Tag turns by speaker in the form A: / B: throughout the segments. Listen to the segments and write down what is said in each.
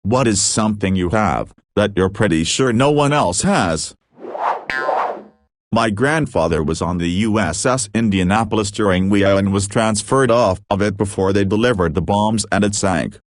A: What is something you have, that you're pretty sure no one else has? My grandfather was on the USS Indianapolis during WEA and was transferred off of it before they delivered the bombs and it sank.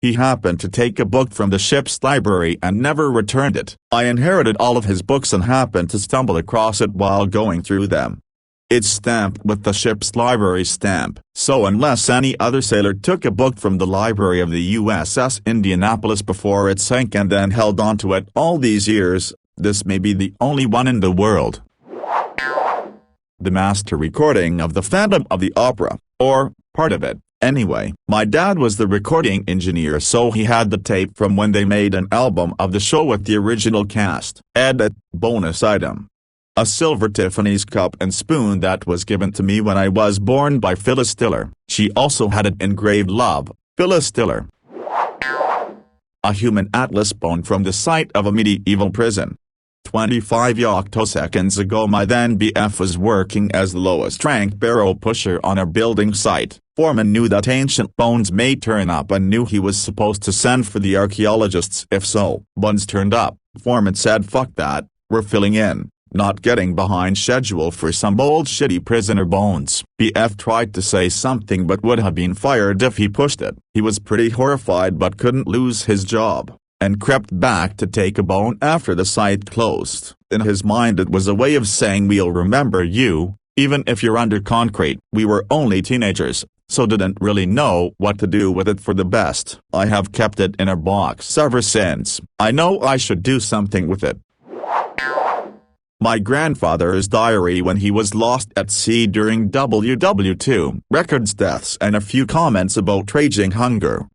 A: He happened to take a book from the ship's library and never returned it. I inherited all of his books and happened to stumble across it while going through them. It's stamped with the ship's library stamp, so unless any other sailor took a book from the library of the USS Indianapolis before it sank and then held onto it all these years, this may be the only one in the world. The master recording of the Phantom of the Opera, or part of it, anyway. My dad was the recording engineer, so he had the tape from when they made an album of the show with the original cast. Edit, bonus item. A silver Tiffany's cup and spoon that was given to me when I was born by Phyllis Diller. She also had it engraved Love, Phyllis Diller. A human atlas bone from the site of a medieval prison. 25 octoseconds ago my then BF was working as the lowest rank barrow pusher on a building site. Foreman knew that ancient bones may turn up and knew he was supposed to send for the archaeologists if so. Bones turned up. Foreman said fuck that, we're filling in. Not getting behind schedule for some old shitty prisoner bones. BF tried to say something but would have been fired if he pushed it. He was pretty horrified but couldn't lose his job, and crept back to take a bone after the site closed. In his mind it was a way of saying we'll remember you, even if you're under concrete. We were only teenagers, so didn't really know what to do with it for the best. I have kept it in a box ever since. I know I should do something with it. My grandfather's diary when he was lost at sea during WW2, records deaths and a few comments about raging hunger.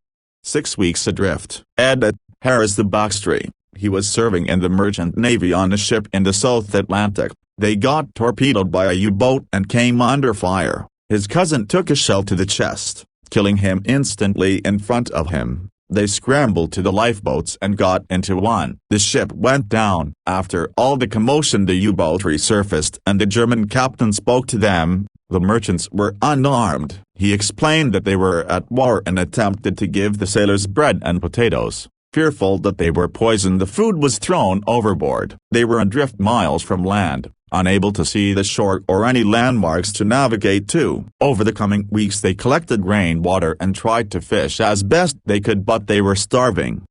A: 6 weeks adrift. Edit, here is the backstory. He was serving in the merchant navy on a ship in the South Atlantic. They got torpedoed by a U-boat and came under fire. His cousin took a shell to the chest, killing him instantly in front of him. They scrambled to the lifeboats and got into one. The ship went down. After all the commotion the U-boat resurfaced and the German captain spoke to them. The merchants were unarmed. He explained that they were at war and attempted to give the sailors bread and potatoes. Fearful that they were poisoned, the food was thrown overboard. They were adrift miles from land, unable to see the shore or any landmarks to navigate to. Over the coming weeks they collected rainwater and tried to fish as best they could, but they were starving.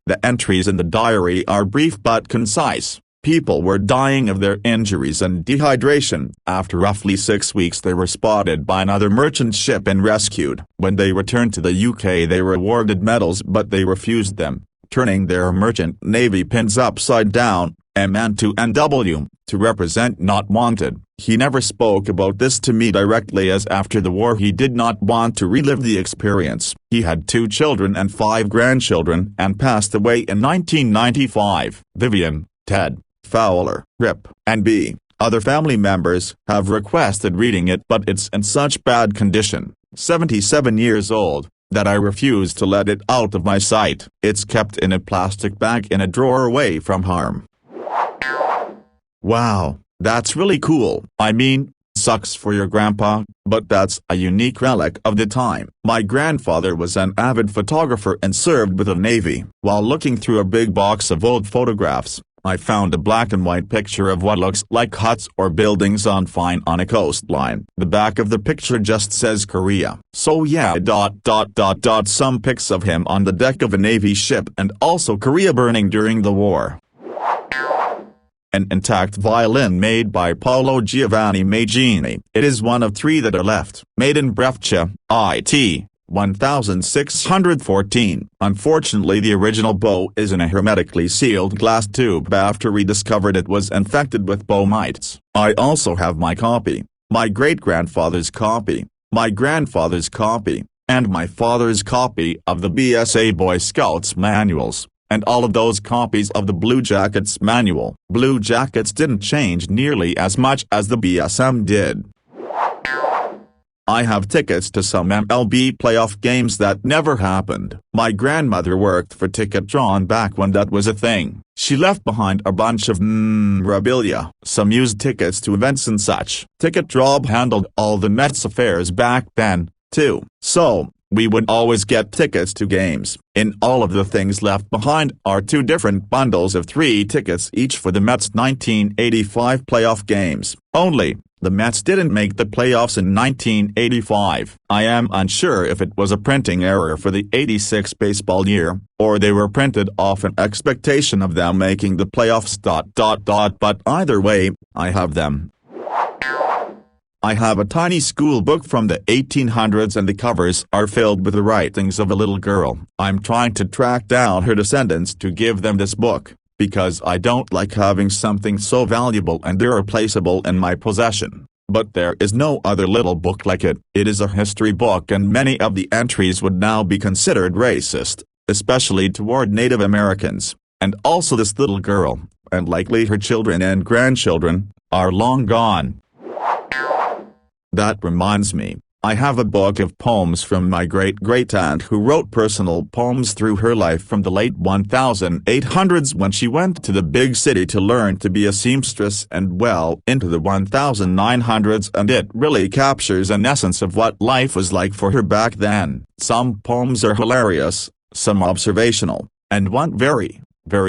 A: The entries in the diary are brief but concise. People were dying of their injuries and dehydration. After roughly 6 weeks they were spotted by another merchant ship and rescued. When they returned to the UK they were awarded medals but they refused them, turning their merchant navy pins upside down, MN to NW, to represent not wanted. He never spoke about this to me directly, as after the war he did not want to relive the experience. He had 2 children and 5 grandchildren and passed away in 1995. Vivian, Ted, Fowler, Rip, and B. Other family members have requested reading it, but it's in such bad condition, 77 years old, that I refuse to let it out of my sight. It's kept in a plastic bag in a drawer away from harm. Wow, that's really cool. I mean, sucks for your grandpa, but that's a unique relic of the time. My grandfather was an avid photographer and served with the Navy. While looking through a big box of old photographs, I found a black and white picture of what looks like huts or buildings on a coastline. The back of the picture just says Korea. So yeah, some pics of him on the deck of a Navy ship and also Korea burning during the war. An intact violin made by Paolo Giovanni Magini. It is one of 3 that are left. Made in Brescia, IT. 1614. Unfortunately the original bow is in a hermetically sealed glass tube. After we discovered it was infected with bow mites. I also have my copy, my great-grandfather's copy, my grandfather's copy, and my father's copy of the BSA Boy Scouts manuals, and all of those copies of the Blue Jackets manual. Blue Jackets didn't change nearly as much as the BSM did. I have tickets to some MLB playoff games that never happened. My grandmother worked for Ticketron back when that was a thing. She left behind a bunch of memorabilia, some used tickets to events and such. Ticketron handled all the Mets affairs back then, too. So, We would always get tickets to games. In all of the things left behind are 2 different bundles of 3 tickets each for the Mets' 1985 playoff games. Only, the Mets didn't make the playoffs in 1985. I am unsure if it was a printing error for the '86 baseball year, or they were printed off an expectation of them making the playoffs. But either way, I have them. I have a tiny school book from the 1800s and the covers are filled with the writings of a little girl. I'm trying to track down her descendants to give them this book, because I don't like having something so valuable and irreplaceable in my possession. But there is no other little book like it. It is a history book and many of the entries would now be considered racist, especially toward Native Americans. And also this little girl, and likely her children and grandchildren, are long gone. That reminds me, I have a book of poems from my great-great-aunt who wrote personal poems through her life from the late 1800s when she went to the big city to learn to be a seamstress and well into the 1900s, and it really captures an essence of what life was like for her back then. Some poems are hilarious, some observational, and one very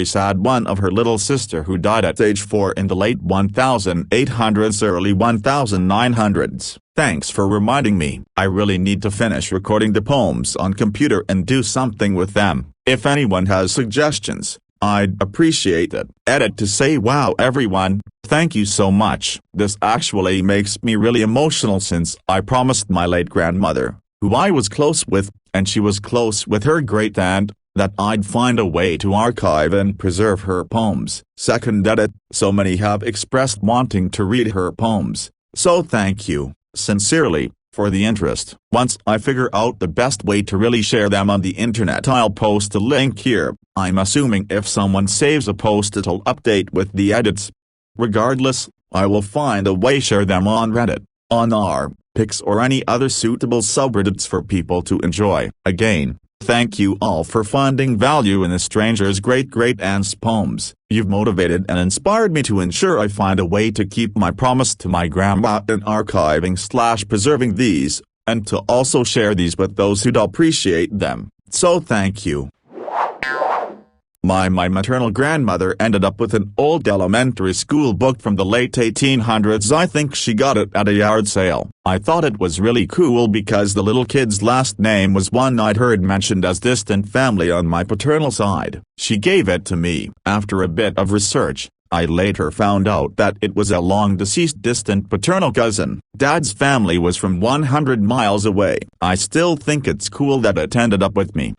A: sad one of her little sister who died at age 4 in the late 1800s early 1900s. Thanks for reminding me. I really need to finish recording the poems on computer and do something with them. If anyone has suggestions, I'd appreciate it. Edit to say wow everyone, thank you so much. This actually makes me really emotional since I promised my late grandmother, who I was close with, and she was close with her great-aunt, that I'd find a way to archive and preserve her poems. Second edit, so many have expressed wanting to read her poems, so thank you, sincerely, for the interest. Once I figure out the best way to really share them on the internet, I'll post a link here. I'm assuming if someone saves a post it'll update with the edits. Regardless, I will find a way to share them on Reddit, on our Pix or any other suitable subreddits for people to enjoy. Again, thank you all for finding value in a stranger's great-great-aunt's poems. You've motivated and inspired me to ensure I find a way to keep my promise to my grandma in archiving/preserving these, and to also share these with those who'd appreciate them. So thank you. My maternal grandmother ended up with an old elementary school book from the late 1800s. I think she got it at a yard sale. I thought it was really cool because the little kid's last name was one I'd heard mentioned as distant family on my paternal side. She gave it to me. After a bit of research, I later found out that it was a long-deceased distant paternal cousin. Dad's family was from 100 miles away. I still think it's cool that it ended up with me.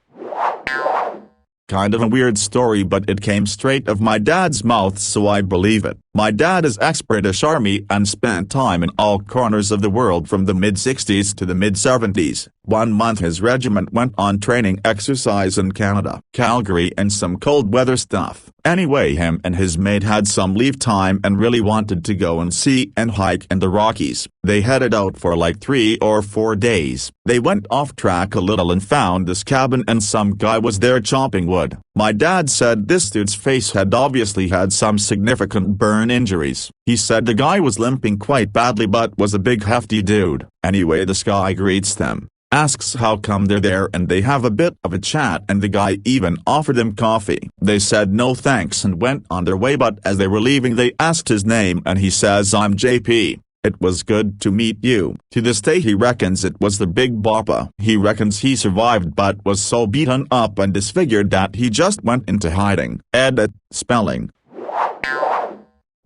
A: Kind of a weird story, but it came straight of my dad's mouth, so I believe it. My dad is ex-British Army and spent time in all corners of the world from the mid-60s to the mid-70s. 1 month his regiment went on training exercise in Canada, Calgary, and some cold weather stuff. Anyway, him and his mate had some leave time and really wanted to go and see and hike in the Rockies. They headed out for like 3 or 4 days. They went off track a little and found this cabin and some guy was there chopping wood. My dad said this dude's face had obviously had some significant burn injuries. He said the guy was limping quite badly but was a big hefty dude. Anyway, this guy greets them, asks how come they're there, and they have a bit of a chat, and the guy even offered them coffee. They said no thanks and went on their way, but as they were leaving they asked his name and he says, "I'm JP. It was good to meet you." To this day he reckons it was the Big Boppa. He reckons he survived but was so beaten up and disfigured that he just went into hiding. Edit, spelling.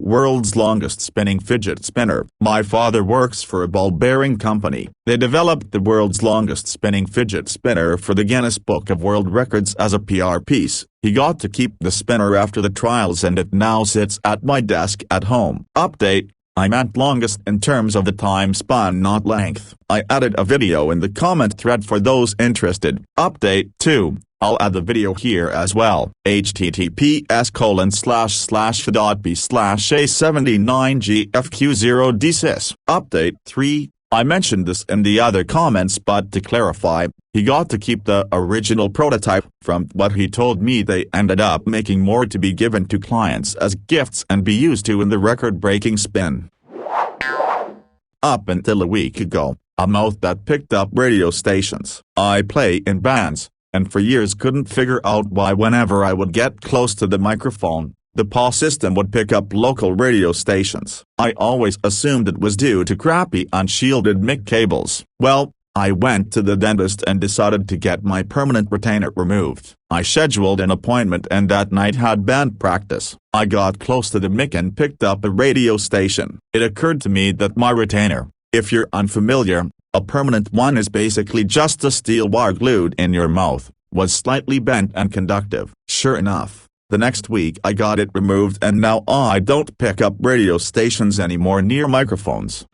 A: World's longest spinning fidget spinner. My father works for a ball bearing company. They developed the world's longest spinning fidget spinner for the Guinness Book of World Records as a PR piece. He got to keep the spinner after the trials and it now sits at my desk at home. Update. I meant longest in terms of the time spun, not length. I added a video in the comment thread for those interested. Update 2. I'll add the video here as well. https://f.b/a79gfq0dcis. Update 3. I mentioned this in the other comments, but to clarify, he got to keep the original prototype. From what he told me, they ended up making more to be given to clients as gifts and be used to in the record-breaking spin. Up until a week ago, a mouth that picked up radio stations. I play in bands, and for years couldn't figure out why whenever I would get close to the microphone, the PA system would pick up local radio stations. I always assumed it was due to crappy unshielded mic cables. Well, I went to the dentist and decided to get my permanent retainer removed. I scheduled an appointment and that night had band practice. I got close to the mic and picked up a radio station. It occurred to me that my retainer, if you're unfamiliar, a permanent one is basically just a steel wire glued in your mouth, was slightly bent and conductive. Sure enough, the next week I got it removed and now I don't pick up radio stations anymore near microphones.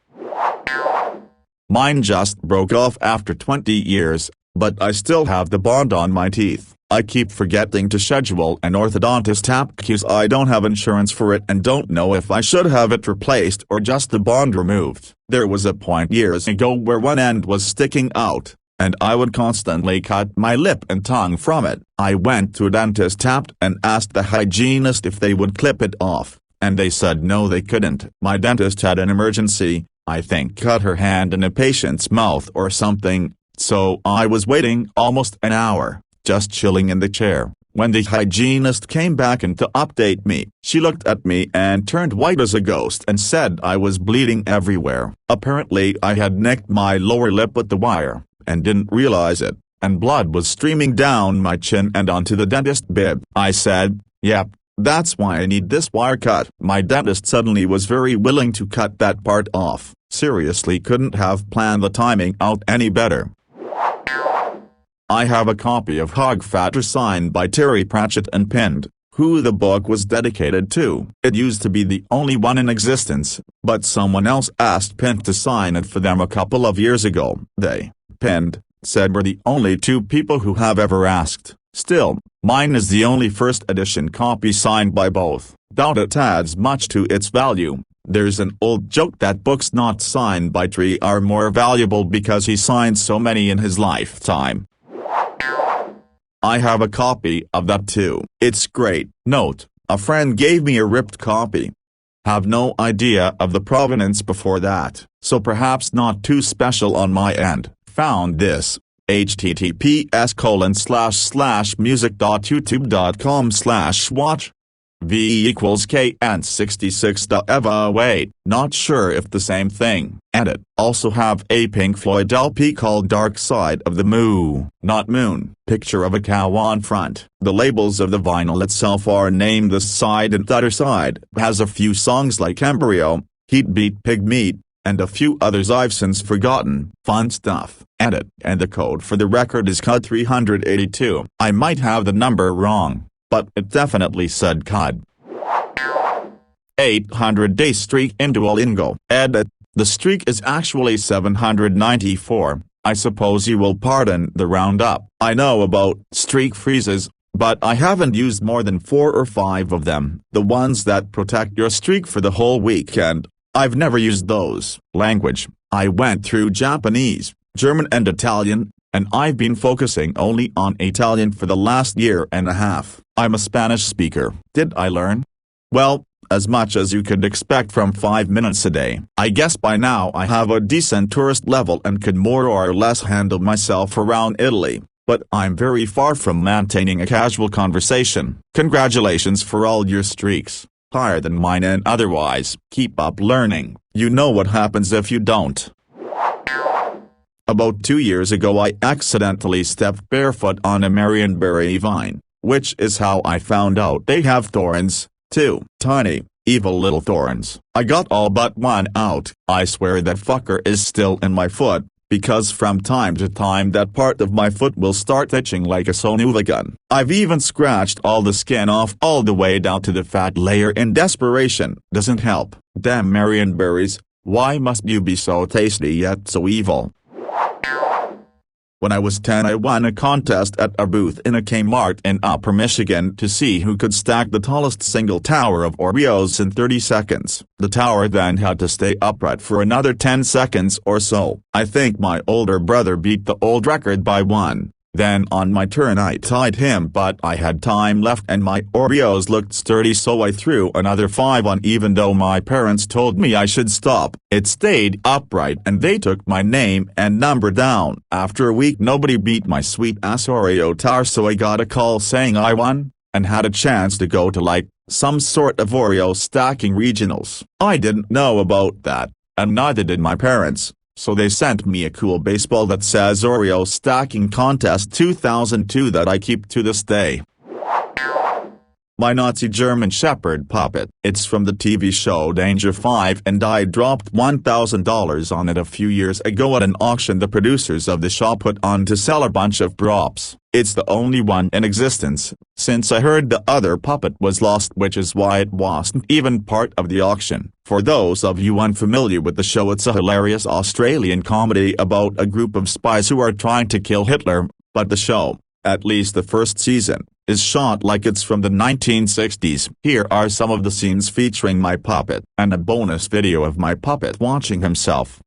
A: Mine just broke off after 20 years, but I still have the bond on my teeth. I keep forgetting to schedule an orthodontist tap because I don't have insurance for it and don't know if I should have it replaced or just the bond removed. There was a point years ago where one end was sticking out, and I would constantly cut my lip and tongue from it. I went to a dentist tapped and asked the hygienist if they would clip it off, and they said no they couldn't. My dentist had an emergency, I think cut her hand in a patient's mouth or something, so I was waiting almost an hour, just chilling in the chair, when the hygienist came back in to update me. She looked at me and turned white as a ghost and said I was bleeding everywhere. Apparently I had nicked my lower lip with the wire, and didn't realize it, and blood was streaming down my chin and onto the dentist bib. I said, "Yep, that's why I need this wire cut." My dentist suddenly was very willing to cut that part off. Seriously couldn't have planned the timing out any better. I have a copy of Hog Fatter signed by Terry Pratchett and pinned, who the book was dedicated to. It used to be the only one in existence, but someone else asked Pint to sign it for them a couple of years ago. They, pinned, said we're the only two people who have ever asked. Still, mine is the only first edition copy signed by both. Doubt it adds much to its value. There's an old joke that books not signed by Tree are more valuable because he signed so many in his lifetime. I have a copy of that too. It's great. Note, a friend gave me a ripped copy. Have no idea of the provenance before that, so perhaps not too special on my end. Found this. https://music.youtube.com/watch V equals KN66. Wait, not sure if the same thing. Edit. Also have a Pink Floyd LP called Dark Side of the Moon, not Moon. Picture of a cow on front. The labels of the vinyl itself are named This Side and Other Side. Has a few songs like Embryo, Heat Beat Pig Meat, and a few others I've since forgotten. Fun stuff. Edit. And the code for the record is CUD 382. I might have the number wrong, but it definitely said CUD. 800-day streak in Duolingo. Edit. The streak is actually 794. I suppose you will pardon the roundup. I know about streak freezes, but I haven't used more than 4 or 5 of them. The ones that protect your streak for the whole weekend. I've never used those. Language. I went through Japanese, German and Italian, and I've been focusing only on Italian for the last year and a half. I'm a Spanish speaker. Did I learn? Well, as much as you could expect from 5 minutes a day. I guess by now I have a decent tourist level and could more or less handle myself around Italy, but I'm very far from maintaining a casual conversation. Congratulations for all your streaks. Higher than mine and otherwise. Keep up learning. You know what happens if you don't. About 2 years ago I accidentally stepped barefoot on a marionberry vine, which is how I found out they have thorns, too. Tiny, evil little thorns. I got all but one out. I swear that fucker is still in my foot, because from time to time that part of my foot will start itching like a sonuva gun. I've even scratched all the skin off all the way down to the fat layer in desperation. Doesn't help. Damn marionberries, why must you be so tasty yet so evil? When I was 10 I won a contest at a booth in a Kmart in Upper Michigan to see who could stack the tallest single tower of Oreos in 30 seconds. The tower then had to stay upright for another 10 seconds or so. I think my older brother beat the old record by 1.5 Then on my turn I tied him, but I had time left and my Oreos looked sturdy, so I threw another 5 on. Even though my parents told me I should stop, it stayed upright and they took my name and number down. After a week nobody beat my sweet ass Oreo tower, so I got a call saying I won, and had a chance to go to like some sort of Oreo stacking regionals. I didn't know about that, and neither did my parents. So they sent me a cool baseball that says Oreo Stacking Contest 2002 that I keep to this day. My Nazi German Shepherd puppet. It's from the TV show Danger 5 and I dropped $1,000 on it a few years ago at an auction the producers of the show put on to sell a bunch of props. It's the only one in existence, since I heard the other puppet was lost, which is why it wasn't even part of the auction. For those of you unfamiliar with the show, it's a hilarious Australian comedy about a group of spies who are trying to kill Hitler, but the show, at least the first season, is shot like it's from the 1960s. Here are some of the scenes featuring my puppet, and a bonus video of my puppet watching himself.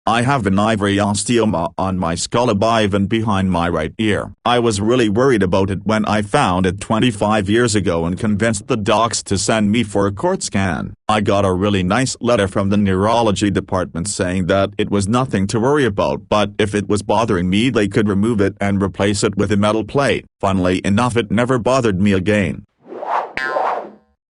A: I have an ivory osteoma on my skull above and behind my right ear. I was really worried about it when I found it 25 years ago and convinced the docs to send me for a court scan. I got a really nice letter from the neurology department saying that it was nothing to worry about, but if it was bothering me they could remove it and replace it with a metal plate. Funnily enough, it never bothered me again.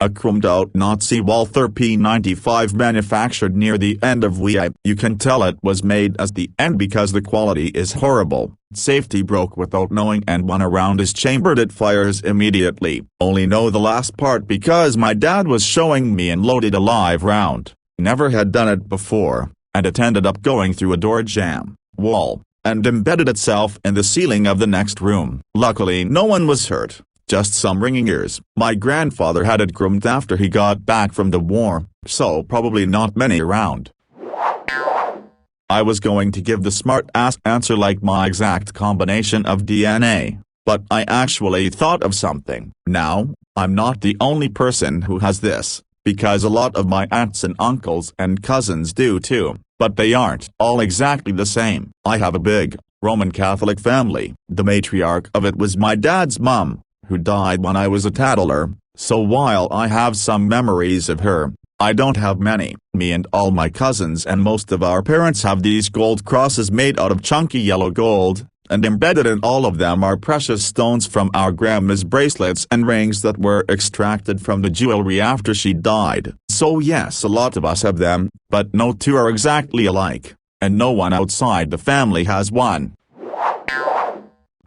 A: A chromed-out Nazi Walther P95 manufactured near the end of Wii. You can tell it was made as the end because the quality is horrible. Safety broke without knowing and when a round is chambered it fires immediately. Only know the last part because my dad was showing me and loaded a live round. Never had done it before, and it ended up going through a door jamb, wall, and embedded itself in the ceiling of the next room. Luckily no one was hurt. Just some ringing ears. My grandfather had it groomed after he got back from the war, so probably not many around. I was going to give the smart-ass answer like my exact combination of DNA, but I actually thought of something. Now, I'm not the only person who has this, because a lot of my aunts and uncles and cousins do too, but they aren't all exactly the same. I have a big, Roman Catholic family. The matriarch of it was my dad's mom, who died when I was a toddler, so while I have some memories of her, I don't have many. Me and all my cousins and most of our parents have these gold crosses made out of chunky yellow gold, and embedded in all of them are precious stones from our grandma's bracelets and rings that were extracted from the jewelry after she died. So yes, a lot of us have them, but no two are exactly alike, and no one outside the family has one.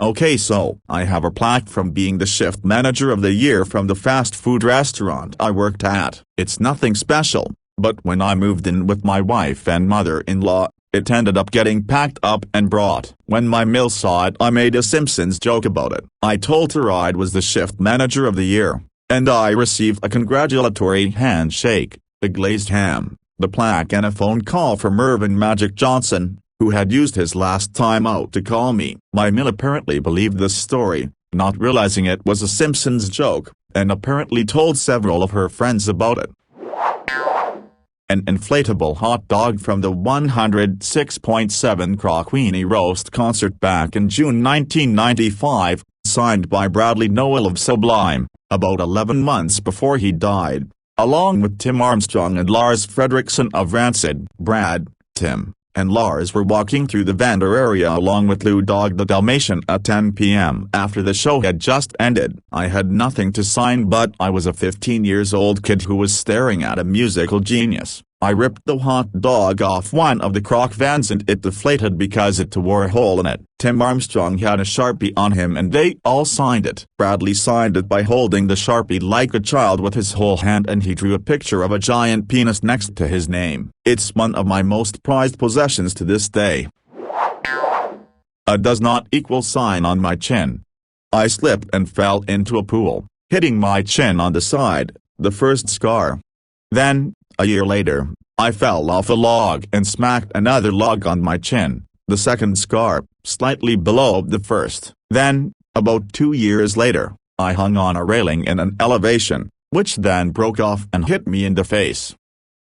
A: Okay, so I have a plaque from being the shift manager of the year from the fast food restaurant I worked at. It's nothing special, but when I moved in with my wife and mother-in-law, it ended up getting packed up and brought. When my mill saw it, I made a Simpsons joke about it. I told her I was the shift manager of the year, and I received a congratulatory handshake, the glazed ham, the plaque and a phone call from Irvin Magic Johnson, who had used his last time out to call me. My mill apparently believed this story, not realizing it was a Simpsons joke, and apparently told several of her friends about it. An inflatable hot dog from the 106.7 Crockwini Roast concert back in June 1995, signed by Bradley Noel of Sublime, about 11 months before he died, along with Tim Armstrong and Lars Fredriksson of Rancid. Brad, Tim, and Lars were walking through the vendor area along with Lou Dog the Dalmatian at 10 p.m. after the show had just ended. I had nothing to sign, but I was a 15-year-old kid who was staring at a musical genius. I ripped the hot dog off one of the crock vans and it deflated because it wore a hole in it. Tim Armstrong had a Sharpie on him and they all signed it. Bradley signed it by holding the Sharpie like a child with his whole hand, and he drew a picture of a giant penis next to his name. It's one of my most prized possessions to this day. A does not equal sign on my chin. I slipped and fell into a pool, hitting my chin on the side, the first scar. Then, a year later, I fell off a log and smacked another log on my chin, the second scar, slightly below the first. Then, about 2 years later, I hung on a railing in an elevation, which then broke off and hit me in the face,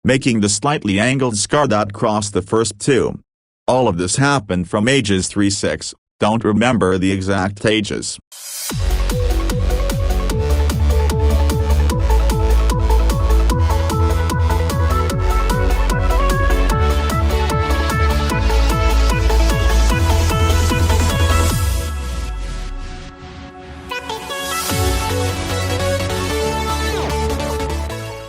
A: making the slightly angled scar that crossed the first two. All of this happened from ages 3-6, don't remember the exact ages.